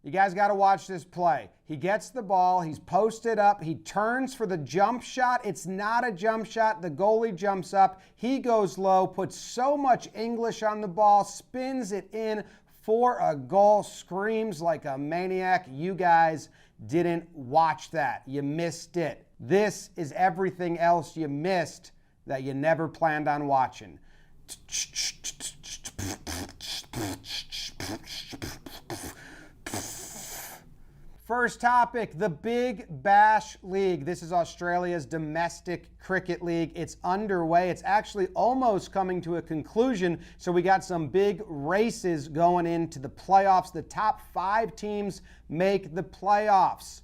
You guys got to watch this play. He gets the ball. He's posted up. He turns for the jump shot. It's not a jump shot. The goalie jumps up. He goes low, puts so much English on the ball, spins it in for a goal, screams like a maniac. You guys didn't watch that. You missed it. This is everything else you missed that you never planned on watching. First topic, the Big Bash League. This is Australia's domestic cricket league. It's underway. It's actually almost coming to a conclusion. So we got some big races going into the playoffs. The top 5 teams make the playoffs.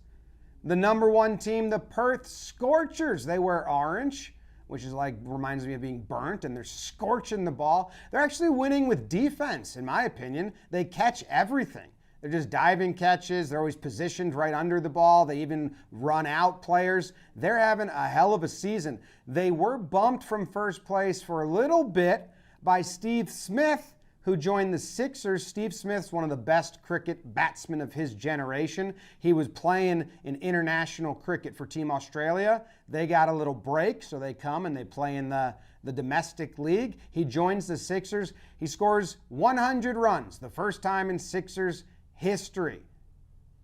The number 1 team, the Perth Scorchers. They wear orange, which is like, reminds me of being burnt, and they're scorching the ball. They're actually winning with defense, in my opinion. They catch everything. They're just diving catches. They're always positioned right under the ball. They even run out players. They're having a hell of a season. They were bumped from first place for a little bit by Steve Smith, who joined the Sixers. Steve Smith's one of the best cricket batsmen of his generation. He was playing in international cricket for Team Australia. They got a little break, so they come and they play in the domestic league. He joins the Sixers. He scores 100 runs, the first time in Sixers history.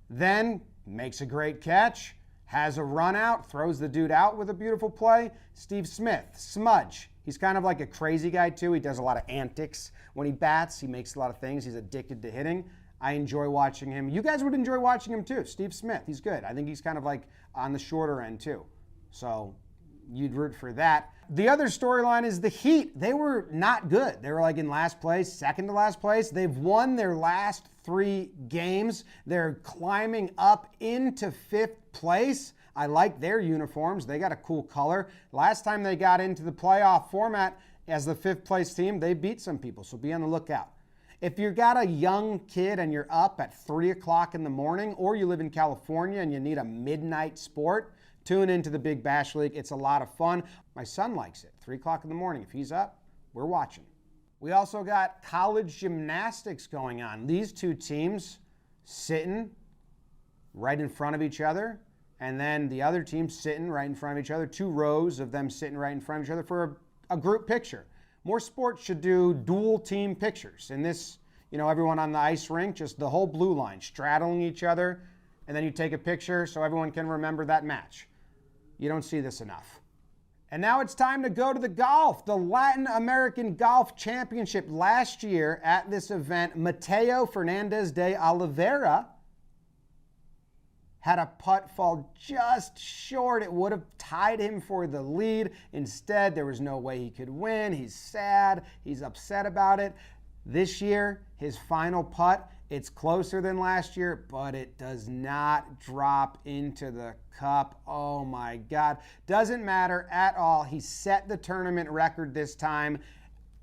Then makes a great catch, has a run out, throws the dude out with a beautiful play. Steve Smith, Smudge. He's kind of like a crazy guy too. He does a lot of antics when he bats. He makes a lot of things. He's addicted to hitting. I enjoy watching him. You guys would enjoy watching him too. Steve Smith, he's good. I think he's kind of like on the shorter end too. So you'd root for that. The other storyline is the Heat. They were not good. They were like in last place, second to last place. They've won their last 3 games. They're climbing up into 5th place. I like their uniforms. They got a cool color. Last time they got into the playoff format as the 5th place team, they beat some people, so be on the lookout. If you've got a young kid and you're up at 3 o'clock in the morning, or you live in California and you need a midnight sport, tune into the Big Bash League. It's a lot of fun. My son likes it. 3 o'clock in the morning. If he's up, we're watching. We also got college gymnastics going on. These 2 teams sitting right in front of each other, and then the other team sitting right in front of each other. 2 rows of them sitting right in front of each other for a group picture. More sports should do dual team pictures. In this, everyone on the ice rink, just the whole blue line straddling each other, and then you take a picture so everyone can remember that match. You don't see this enough. And now it's time to go to the golf. The Latin American Golf Championship last year at this event, Mateo Fernandez de Oliveira had a putt fall just short. It would have tied him for the lead. Instead, there was no way he could win. He's sad. He's upset about it. This year, his final putt, it's closer than last year, but it does not drop into the cup. Oh my God. Doesn't matter at all. He set the tournament record this time,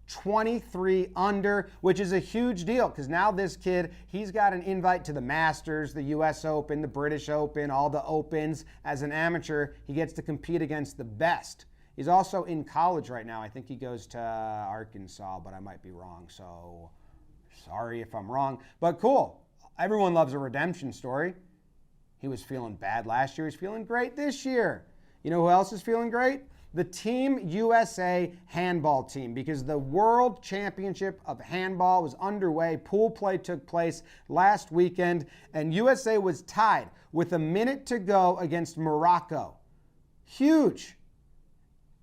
23 under, which is a huge deal because now this kid, he's got an invite to the Masters, the US Open, the British Open, all the Opens. As an amateur, he gets to compete against the best. He's also in college right now. I think he goes to Arkansas, but I might be wrong. So sorry if I'm wrong, but cool. Everyone loves a redemption story. He was feeling bad last year. He's feeling great this year. You know who else is feeling great? The Team USA handball team, because the World Championship of Handball was underway. Pool play took place last weekend, and USA was tied with a minute to go against Morocco. Huge.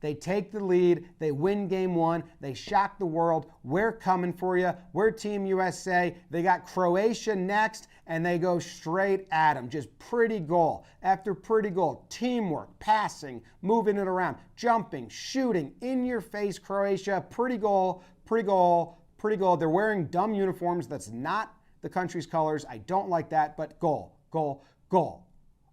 They take the lead. They win game 1. They shock the world. We're coming for you. We're Team USA. They got Croatia next, and they go straight at them. Just pretty goal after pretty goal. Teamwork, passing, moving it around, jumping, shooting, in your face, Croatia. Pretty goal, pretty goal, pretty goal. They're wearing dumb uniforms. That's not the country's colors. I don't like that, but goal, goal, goal.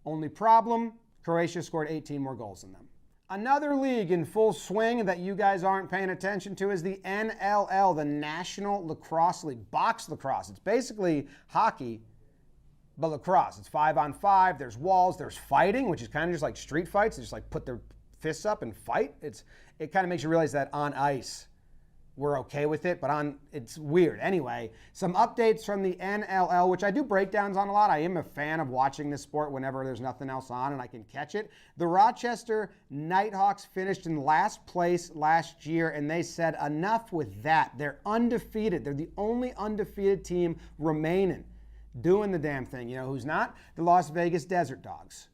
Only problem, Croatia scored 18 more goals than them. Another league in full swing that you guys aren't paying attention to is the NLL, the National Lacrosse League, box lacrosse. It's basically hockey, but lacrosse. It's 5-on-5. There's walls. There's fighting, which is kind of just like street fights. They just like put their fists up and fight. It kind of makes you realize that on ice, we're okay with it, but it's weird. Anyway, some updates from the NLL, which I do breakdowns on a lot. I am a fan of watching this sport whenever there's nothing else on and I can catch it. The Rochester Nighthawks finished in last place last year, and they said enough with that. They're undefeated. They're the only undefeated team remaining doing the damn thing. You know who's not? The Las Vegas Desert Dogs.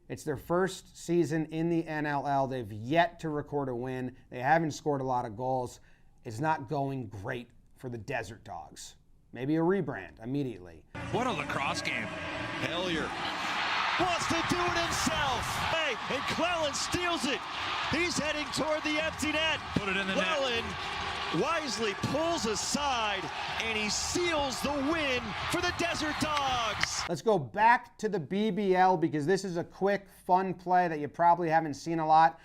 It's their first season in the NLL. They've yet to record a win. They haven't scored a lot of goals. It's not going great for the Desert Dogs. Maybe a rebrand immediately. What a lacrosse game. Hellier wants to do it himself. Hey, and Clellan steals it. He's heading toward the empty net. Put it in the net. Clellan wisely pulls aside, and he seals the win for the Desert Dogs. Let's go back to the BBL because this is a quick, fun play that you probably haven't seen a lot.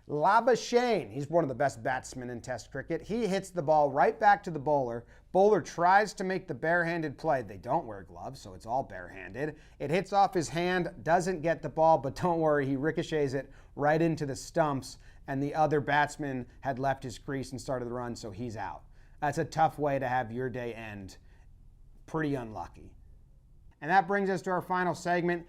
Labuschagne, he's one of the best batsmen in Test cricket. He hits the ball right back to the bowler. Bowler tries to make the barehanded play. They don't wear gloves, so it's all barehanded. It hits off his hand, doesn't get the ball, but don't worry, he ricochets it right into the stumps, and the other batsman had left his crease and started the run, so he's out. That's a tough way to have your day end. Pretty unlucky. And that brings us to our final segment,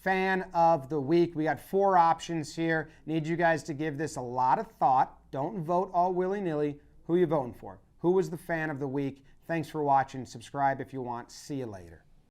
Fan of the Week. We got 4 options here. Need you guys to give this a lot of thought. Don't vote all willy-nilly. Who are you voting for? Who was the Fan of the Week? Thanks for watching. Subscribe if you want. See you later.